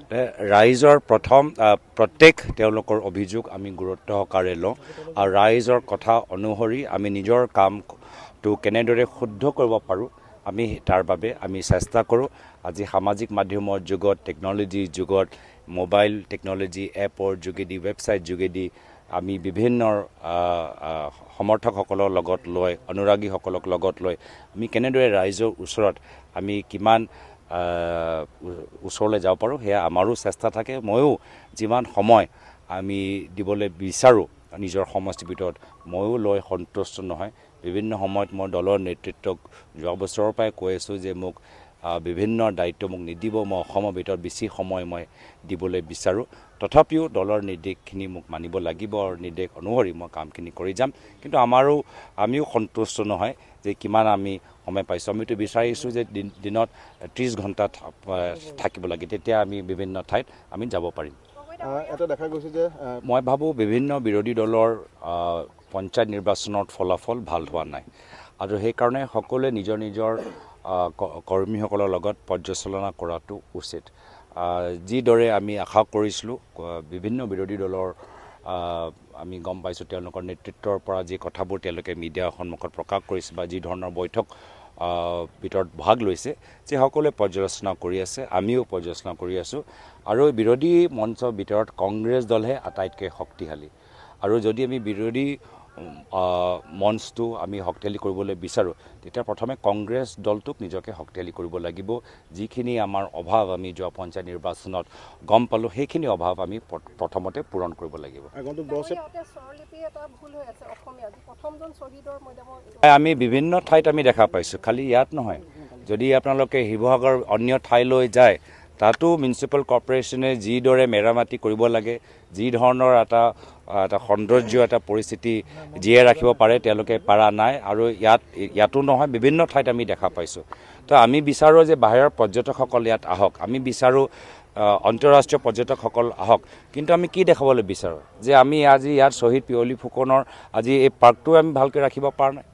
ৰাইজৰ প্ৰথম প্ৰত্যেক তেওঁলোকৰ অভিযোগ আমি গুৰুত্ব সহকাৰে লওঁ আৰু ৰাইজৰ কথা অনুসৰি আমি নিজৰ কামটো কেনেদৰে শুদ্ধ কৰিব পাৰোঁ আমি তাৰ বাবে আমি চেষ্টা কৰোঁ। আজি সামাজিক মাধ্যমৰ যুগত টেকন'লজিৰ যুগত মোবাইল টেকন'লজি এপৰ যোগেদি ৱেবছাইট যোগেদি আমি বিভিন্ন সমৰ্থকসকলৰ লগত লৈ অনুৰাগীসকলক লগত লৈ আমি কেনেদৰে ৰাইজৰ ওচৰত আমি কিমান ওচৰলৈ যাব পাৰোঁ সেয়া আমাৰো চেষ্টা থাকে। ময়ো যিমান সময় আমি দিবলৈ বিচাৰোঁ নিজৰ সমষ্টিৰ ভিতৰত ময়ো লৈ সন্তুষ্ট নহয়। বিভিন্ন সময়ত মই দলৰ নেতৃত্বক যোৱা বছৰৰ পৰাই কৈ আছোঁ যে মোক বিভিন্ন দায়িত্ব মোক নিদিব, মই অসমৰ ভিতৰত বেছি সময় মই দিবলৈ বিচাৰোঁ। তথাপিও দলৰ নিৰ্দেশখিনি মোক মানিব লাগিব আৰু নিৰ্দেশ অনুসৰি মই কামখিনি কৰি যাম। কিন্তু আমিও সন্তুষ্ট নহয় যে কিমান আমি সময় পাইছোঁ। আমিতো বিচাৰিছোঁ যে দিনত 30 ঘণ্টা থাকিব লাগে, তেতিয়া আমি বিভিন্ন ঠাইত আমি যাব পাৰিম। এটা দেখা গৈছে যে মই ভাবোঁ বিভিন্ন বিৰোধী দলৰ পঞ্চায়ত নিৰ্বাচনত ফলাফল ভাল হোৱা নাই আৰু সেইকাৰণে সকলোৱে নিজৰ নিজৰ কৰ্মীসকলৰ লগত পৰ্যালোচনা কৰাটো উচিত। যিদৰে আমি আশা কৰিছিলোঁ বিভিন্ন বিৰোধী দলৰ আমি গম পাইছোঁ তেওঁলোকৰ নেতৃত্বৰ পৰা যি কথাবোৰ তেওঁলোকে মিডিয়াৰ সন্মুখত প্ৰকাশ কৰিছে বা যি ধৰণৰ বৈঠক ভিতৰত ভাগ লৈছে যে সকলোৱে পৰ্যালোচনা কৰি আছে, আমিও পৰ্যালোচনা কৰি আছোঁ। আৰু বিৰোধী মঞ্চৰ ভিতৰত কংগ্ৰেছ দলহে আটাইতকৈ শক্তিশালী আৰু যদি আমি বিৰোধী মঞ্চটো আমি শক্তিশালী কৰিবলৈ বিচাৰোঁ তেতিয়া প্ৰথমে কংগ্ৰেছ দলটোক নিজকে শক্তিশালী কৰিব লাগিব। যিখিনি আমাৰ অভাৱ আমি যোৱা পঞ্চায়ত নিৰ্বাচনত গম পালোঁ সেইখিনি অভাৱ আমি প্ৰথমতে পূৰণ কৰিব লাগিব। আমি বিভিন্ন ঠাইত আমি দেখা পাইছোঁ, খালি ইয়াত নহয়। যদি আপোনালোকে শিৱসাগৰ অন্য ঠাইলৈ যায় তাতো মিউনিচিপেল কৰ্পৰেশ্যনে যিদৰে মেৰামতি কৰিব লাগে, যি ধৰণৰ এটা সৌন্দৰ্য এটা পৰিস্থিতি জীয়াই ৰাখিব পাৰে তেওঁলোকে পাৰা নাই আৰু ইয়াতো নহয় বিভিন্ন ঠাইত আমি দেখা পাইছোঁ। তো আমি বিচাৰোঁ যে বাহিৰৰ পৰ্যটকসকল ইয়াত আহক, আমি বিচাৰোঁ আন্তঃৰাষ্ট্ৰীয় পৰ্যটকসকল আহক, কিন্তু আমি কি দেখাবলৈ বিচাৰোঁ যে আমি আজি ইয়াত শ্বহীদ পিয়লি ফুকনৰ আজি এই পাৰ্কটো আমি ভালকৈ ৰাখিব পৰা নাই।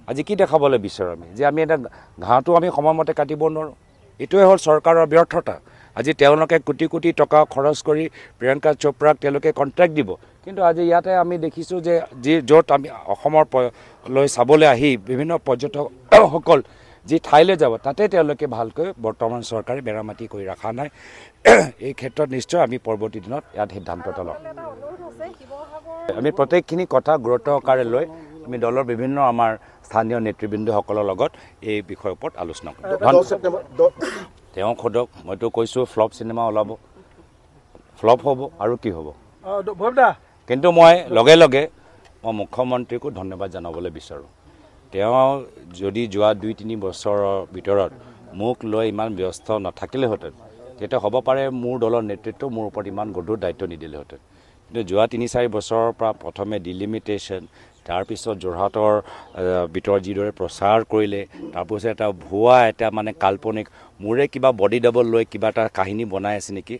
আজি কি দেখাবলৈ বিচাৰোঁ আমি যে আমি এটা ঘাঁহটো আমি সময়মতে কাটিব নোৱাৰোঁ। এইটোৱে হ'ল চৰকাৰৰ ব্যৰ্থতা। আজি তেওঁলোকে কোটি কোটি টকা খৰচ কৰি প্ৰিয়ংকা চোপ্ৰাক তেওঁলোকে কণ্ট্ৰেক্ট দিব, কিন্তু আজি ইয়াতে আমি দেখিছোঁ যে য'ত আমি অসমৰ লৈ চাবলৈ আহি বিভিন্ন পৰ্যটকসকল যি ঠাইলৈ যাব তাতে তেওঁলোকে ভালকৈ বৰ্তমান চৰকাৰে মেৰামতি কৰি ৰখা নাই। এই ক্ষেত্ৰত নিশ্চয় আমি পৰৱৰ্তী দিনত ইয়াত সিদ্ধান্ত ল'ম। আমি প্ৰত্যেকখিনি কথা গুৰুত্ব সহকাৰে লৈ আমি দলৰ বিভিন্ন আমাৰ স্থানীয় নেতৃবৃন্দসকলৰ লগত এই বিষয়ৰ ওপৰত আলোচনা কৰিম। তেওঁ সোধক, মইতো কৈছোঁ ফ্লপ চিনেমা ওলাব, ফ্লপ হ'ব আৰু কি হ'ব। কিন্তু মই লগে লগে মই মুখ্যমন্ত্ৰীকো ধন্যবাদ জনাবলৈ বিচাৰোঁ। তেওঁ যদি যোৱা 2-3 বছৰৰ ভিতৰত মোক লৈ ইমান ব্যস্ত নাথাকিলেহেঁতেন তেতিয়া হ'ব পাৰে মোৰ দলৰ নেতৃত্ব মোৰ ওপৰত ইমান গধুৰ দায়িত্ব নিদিলেহেঁতেন। কিন্তু যোৱা 3-4 বছৰৰ পৰা প্ৰথমে ডিলিমিটেশ্যন, তাৰপিছত যোৰহাটৰ ভিতৰত যিদৰে প্ৰচাৰ কৰিলে, তাৰপিছত এটা ভুৱা এটা মানে কাল্পনিক মোৰে কিবা বডি ডাবল লৈ কিবা এটা কাহিনী বনাই আছে নেকি,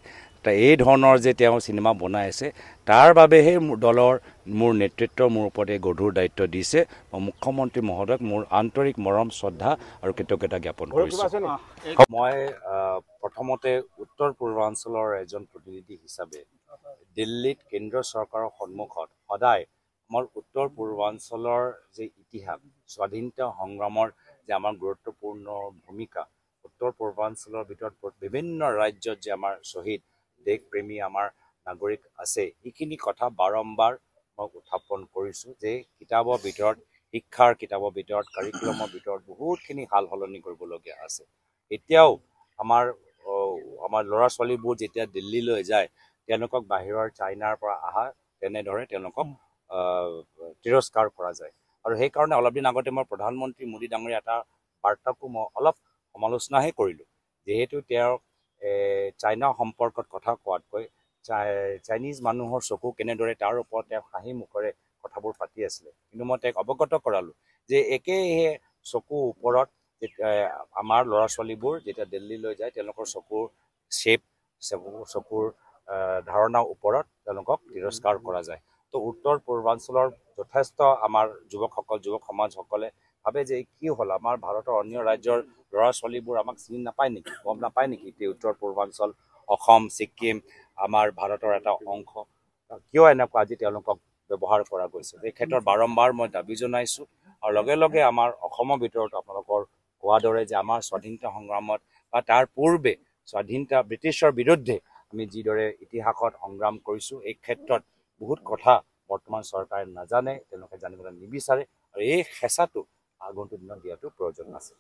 এই ধৰণৰ যে তেওঁ চিনেমা বনাই আছে তাৰ বাবেহে দলৰ মোৰ নেতৃত্ব মোৰ ওপৰতে গধুৰ দায়িত্ব দিছে। মই মুখ্যমন্ত্ৰী মহোদয়ক মোৰ আন্তৰিক মৰম শ্ৰদ্ধা আৰু কৃতজ্ঞতা জ্ঞাপন কৰিছোঁ। মই প্ৰথমতে উত্তৰ পূৰ্বাঞ্চলৰ এজন প্ৰতিনিধি হিচাপে দিল্লীত কেন্দ্ৰীয় চৰকাৰৰ সন্মুখত সদায় আমাৰ উত্তৰ পূৰ্বাঞ্চলৰ যে ইতিহাস, স্বাধীনতা সংগ্ৰামৰ যে আমাৰ গুৰুত্বপূৰ্ণ ভূমিকা, উত্তৰ পূৰ্বাঞ্চলৰ ভিতৰত বিভিন্ন ৰাজ্যত যে আমাৰ শ্বহীদ দেশপ্ৰেমী আমাৰ নাগৰিক আছে, এইখিনি কথা বাৰম্বাৰ মই উত্থাপন কৰিছোঁ যে কিতাপৰ ভিতৰত, শিক্ষাৰ কিতাপৰ ভিতৰত, কাৰিকুলামৰ ভিতৰত বহুতখিনি সাল সলনি কৰিবলগীয়া আছে। এতিয়াও আমাৰ ল'ৰা ছোৱালীবোৰ যেতিয়া দিল্লীলৈ যায় তেওঁলোকক বাহিৰৰ চাইনাৰ পৰা অহা তেনেদৰে তেওঁলোকক তিৰস্কাৰ কৰা যায়। আৰু সেইকাৰণে অলপ দিন আগতে মই প্ৰধানমন্ত্ৰী মোদী ডাঙৰীয়া এটা বাৰ্তাকো মই অলপ সমালোচনাহে কৰিলোঁ, যিহেতু তেওঁ চাইনা সম্পৰ্কত কথা কোৱাতকৈ চাইনিজ মানুহৰ চকু কেনেদৰে তাৰ ওপৰত তেওঁ হাঁহি মুখেৰে কথাবোৰ পাতি আছিলে। কিন্তু মই তেওঁক অৱগত কৰালোঁ যে একেহে চকুৰ ওপৰত আমাৰ ল'ৰা ছোৱালীবোৰ যেতিয়া দিল্লীলৈ যায় তেওঁলোকৰ চকুৰ শ্বেপ, চকুৰ ধাৰণাৰ ওপৰত তেওঁলোকক তিৰস্কাৰ কৰা যায়। তো উত্তৰ পূৰ্বাঞ্চলৰ যথেষ্ট আমাৰ যুৱক সমাজসকলে ভাবে যে কি হ'ল, আমাৰ ভাৰতৰ অন্য ৰাজ্যৰ ল'ৰা ছোৱালীবোৰ আমাক চিনি নাপায় নেকি, গম নাপায় নেকি এতিয়া উত্তৰ পূৰ্বাঞ্চল অসম ছিক্কিম আমাৰ ভাৰতৰ এটা অংশ কিয় এনেকুৱা আজি তেওঁলোকক ব্যৱহাৰ কৰা গৈছে এই ক্ষেত্ৰত বাৰম্বাৰ মই দাবী জনাইছোঁ আৰু লগে লগে আমাৰ অসমৰ ভিতৰত আপোনালোকৰ কোৱাৰ দৰে যে আমাৰ স্বাধীনতা সংগ্ৰামত বা তাৰ পূৰ্বে স্বাধীনতা ব্ৰিটিছৰ বিৰুদ্ধে আমি যিদৰে ইতিহাসত সংগ্ৰাম কৰিছোঁ এই ক্ষেত্ৰত বহুত কথা বৰ্তমান চৰকাৰে নাজানে তেওঁলোকে জানিবলৈ নিবিচাৰে আৰু এই হেঁচাটো আগন্তুক দিনত দিয়াটো প্ৰয়োজন আছে